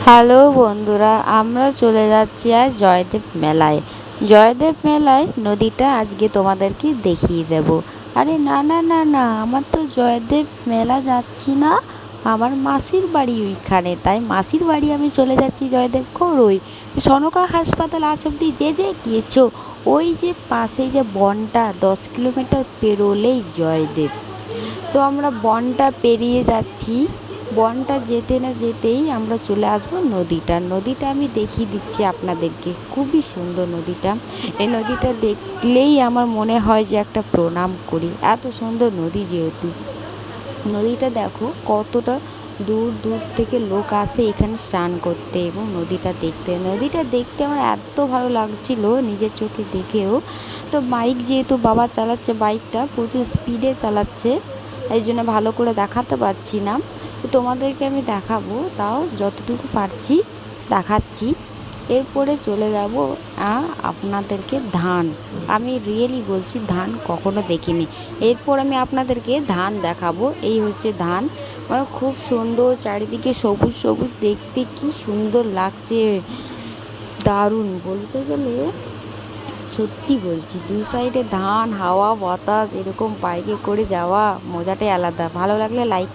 Hello বন্ধুরা, আমরা চলে যাচ্ছি আজ জয়দেব মেলায়। জয়দেব মেলায় নদীটা আজকে তোমাদেরকে দেখিয়ে দেব। আরে না না না না, আমার তো জয়দেব মেলা যাচ্ছি না, আমার মাসির বাড়ি ওইখানে। তাই মাসির বাড়ি আমি চলে যাচ্ছি জয়দেব ওই সনকা হাসপাতাল আজ অব্দি যে গিয়েছো, ওই যে পাশে যে বনটা 10 কিলোমিটার পেরোলেই জয়দেব। তো আমরা বনটা পেরিয়ে যাচ্ছি। বনটা যেতে না যেতেই আমরা চলে আসবো নদীটা আমি দেখিয়ে দিচ্ছি আপনাদেরকে। খুবই সুন্দর নদীটা। এই নদীটা দেখলেই আমার মনে হয় যে একটা প্রণাম করি, এত সুন্দর নদী। যেহেতু নদীটা দেখো কতটা দূর দূর থেকে লোক আসে এখানে স্নান করতে এবং নদীটা দেখতে আমার এত ভালো লাগছিল নিজের চোখে দেখেও। তো বাইক যেহেতু বাবা চালাচ্ছে, বাইকটা প্রচুর স্পিডে চালাচ্ছে, এই জন্য ভালো করে দেখাতে পারছি না। তো তোমাদেরকে আমি দেখাবো, তাও যতটুকু পারছি দেখাচ্ছি। এরপরে চলে যাব আপনাদেরকে ধান। আমি রিয়েলি বলছি, ধান কখনো দেখিনি। এরপর আমি আপনাদেরকে ধান দেখাবো। এই হচ্ছে ধান, মানে খুব সুন্দর, চারিদিকে সবুজ সবুজ, দেখতে কি সুন্দর লাগছে, দারুণ বলতে গেলে। সত্যি বলছি, দু সাইডে ধান, হাওয়া বাতাস, এরকম বাইকে করে যাওয়া মজাটাই আলাদা। ভালো লাগলে লাইক